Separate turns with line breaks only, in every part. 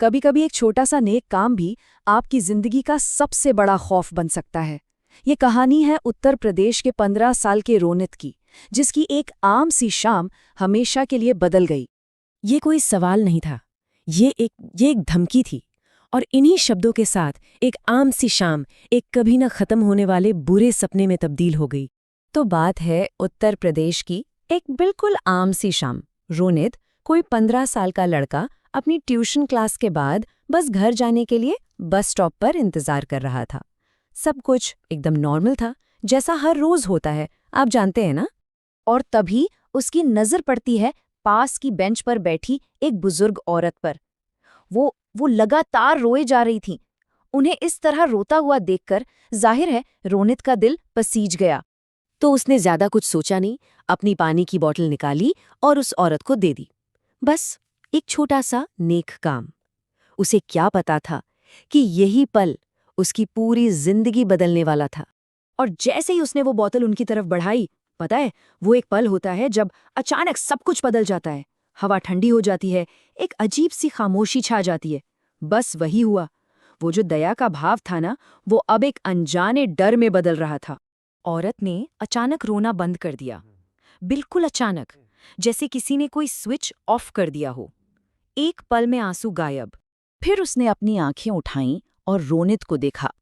कभी कभी एक छोटा सा नेक काम भी आपकी जिंदगी का सबसे बड़ा खौफ बन सकता है। ये कहानी है उत्तर प्रदेश के 15 साल के रोनित की, जिसकी एक आम सी शाम हमेशा के लिए बदल गई।
ये कोई सवाल नहीं था, ये एक धमकी थी। और इन्हीं शब्दों के साथ एक आम सी शाम एक कभी न खत्म होने वाले बुरे सपने में तब्दील हो गई।
तो बात है उत्तर प्रदेश की एक बिल्कुल आम सी शाम। रोनित, कोई 15 साल का लड़का, अपनी ट्यूशन क्लास के बाद बस घर जाने के लिए बस स्टॉप पर इंतजार कर रहा था। सब कुछ एकदम नॉर्मल था, जैसा हर रोज होता है, आप जानते हैं ना। और तभी उसकी नजर पड़ती है पास की बेंच पर बैठी एक बुजुर्ग औरत पर। वो लगातार रोए जा रही थी। उन्हें इस तरह रोता हुआ देखकर जाहिर है रोनित का दिल पसीज गया।
तो उसने ज्यादा कुछ सोचा नहीं, अपनी पानी की बोतल निकाली और उस औरत को दे दी। बस एक छोटा सा नेक काम। उसे क्या पता था कि यही पल उसकी पूरी जिंदगी बदलने वाला था।
और जैसे ही उसने वो बोतल उनकी तरफ बढ़ाई, पता है, वो एक पल होता है जब अचानक सब कुछ बदल जाता है। हवा ठंडी हो जाती है, एक अजीब सी खामोशी छा जाती है। बस वही हुआ। वो जो दया का भाव था ना, वो अब एक अनजाने डर में बदल रहा था। औरत ने अचानक रोना बंद कर दिया, बिल्कुल अचानक, जैसे किसी ने कोई स्विच ऑफ कर दिया हो। एक पल में आंसू गायब। फिर उसने अपनी आंखें उठाईं और रोनित को देखा।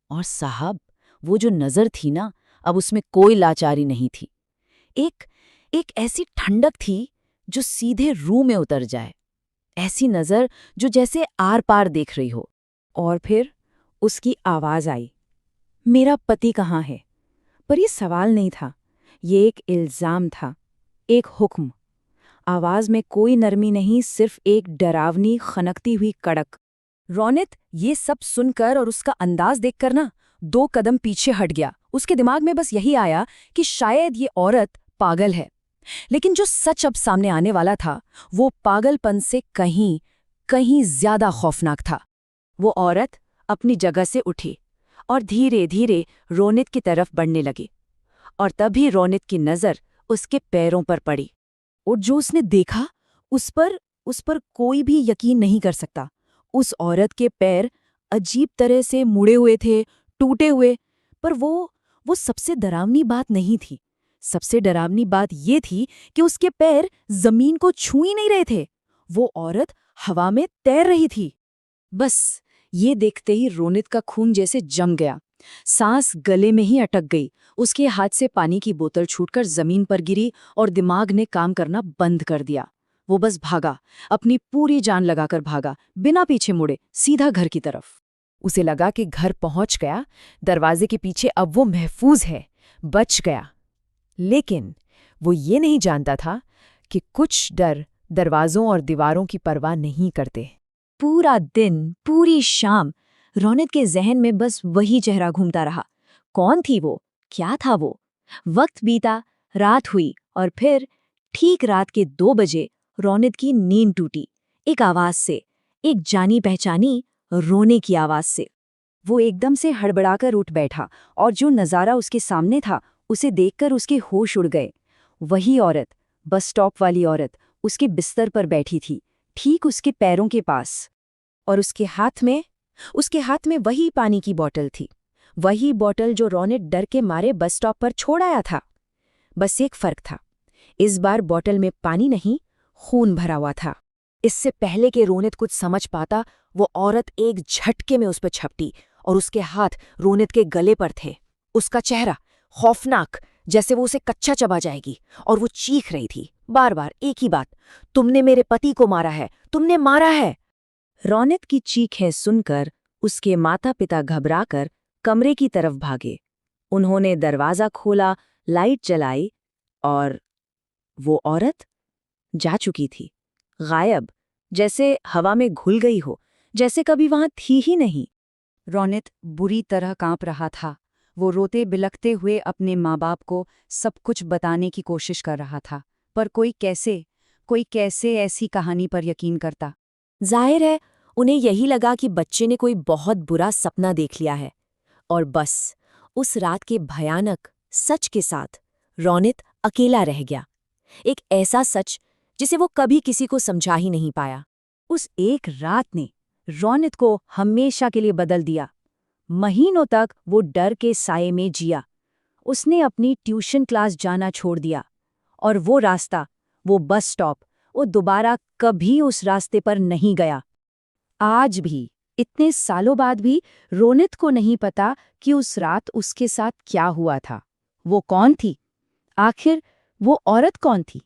और साहब, वो जो नजर थी ना, अब उसमें कोई लाचारी नहीं थी। एक ऐसी ठंडक थी जो सीधे रूह में उतर जाए। ऐसी नजर जो जैसे आर पार देख रही हो। और फिर उसकी आवाज आई, मेरा पति कहाँ है? पर ये सवाल नहीं था, ये एक इल्जाम था, एक हुक्म। आवाज में कोई नरमी नहीं, सिर्फ एक डरावनी खनकती हुई कड़क। रोनित ये सब सुनकर और उसका अंदाज देखकर ना 2 कदम पीछे हट गया। उसके दिमाग में बस यही आया कि शायद ये औरत पागल है। लेकिन जो सच अब सामने आने वाला था, वो पागलपन से कहीं कहीं ज्यादा खौफनाक था। वो औरत अपनी जगह से उठी और धीरे धीरे रोनित की तरफ बढ़ने लगी। और तभी रोनित की नजर उसके पैरों पर पड़ी। और जो उसने देखा, उस पर कोई भी यकीन नहीं कर सकता। उस औरत के पैर अजीब तरह से मुड़े हुए थे, टूटे हुए। पर वो सबसे डरावनी बात नहीं थी। सबसे डरावनी बात ये थी कि उसके पैर जमीन को छू ही नहीं रहे थे। वो औरत हवा में तैर रही थी। बस ये देखते ही रोनित का खून जैसे जम गया। सांस गले में ही अटक गई। उसके हाथ से पानी की बोतल छूटकर जमीन पर गिरी और दिमाग ने काम करना बंद कर दिया। वो बस भागा, अपनी पूरी जान लगाकर भागा, बिना पीछे मुड़े, सीधा घर की तरफ। उसे लगा कि घर पहुंच गया, दरवाजे के पीछे अब वो महफूज है, बच गया। लेकिन वो ये नहीं जानता था कि कुछ डर दरवाजों और दीवारों की परवाह नहीं करते। पूरा दिन, पूरी शाम रोनित के जहन में बस वही चेहरा घूमता रहा। कौन थी वो? क्या था वो? वक्त बीता, रात हुई और फिर ठीक रात के 2 बजे रोनित की नींद टूटी। एक आवाज से, एक जानी पहचानी रोने की आवाज से। वो एकदम से हड़बड़ाकर उठ बैठा और जो नज़ारा उसके सामने था, उसे देखकर उसके होश उड़ गए। वही औरत, बस स्टॉप वाली औरत, उसके बिस्तर पर बैठी थी, ठीक उसके पैरों के पास। और उसके हाथ में वही पानी की बोतल थी। वही बोतल जो रोनित डर के मारे बस स्टॉप पर छोड़ आया था। बस एक फर्क था, इस बार बोतल में पानी नहीं, खून भरा हुआ था। इससे पहले कि रोनित कुछ समझ पाता, वो औरत एक झटके में उस पर झपटी और उसके हाथ रोनित के गले पर थे। उसका चेहरा खौफनाक, जैसे वो उसे कच्चा चबा जाएगी। और वो चीख रही थी, बार बार एक ही बात, तुमने मेरे पति को मारा है, तुमने मारा है। रोनित की चीखें सुनकर उसके माता पिता घबराकर कमरे की तरफ भागे। उन्होंने दरवाजा खोला, लाइट जलाई और वो औरत जा चुकी थी, गायब, जैसे हवा में घुल गई हो, जैसे कभी वहां थी ही नहीं। रोनित बुरी तरह कांप रहा था। वो रोते बिलखते हुए अपने माँ बाप को सब कुछ बताने की कोशिश कर रहा था, पर कोई कैसे ऐसी कहानी पर यकीन करता।
जाहिर है उन्हें यही लगा कि बच्चे ने कोई बहुत बुरा सपना देख लिया है। और बस उस रात के भयानक सच के साथ रोनित अकेला रह गया। एक ऐसा सच जिसे वो कभी किसी को समझा ही नहीं पाया। उस एक रात ने
रोनित को हमेशा के लिए बदल दिया। महीनों तक वो डर के साये में जिया। उसने अपनी ट्यूशन क्लास जाना छोड़ दिया और वो रास्ता, वो बस स्टॉप, वो दोबारा कभी उस रास्ते पर नहीं गया। आज भी, इतने सालों बाद भी, रोनित को नहीं पता कि उस रात उसके साथ क्या हुआ था। वो कौन थी? आखिर वो औरत कौन थी?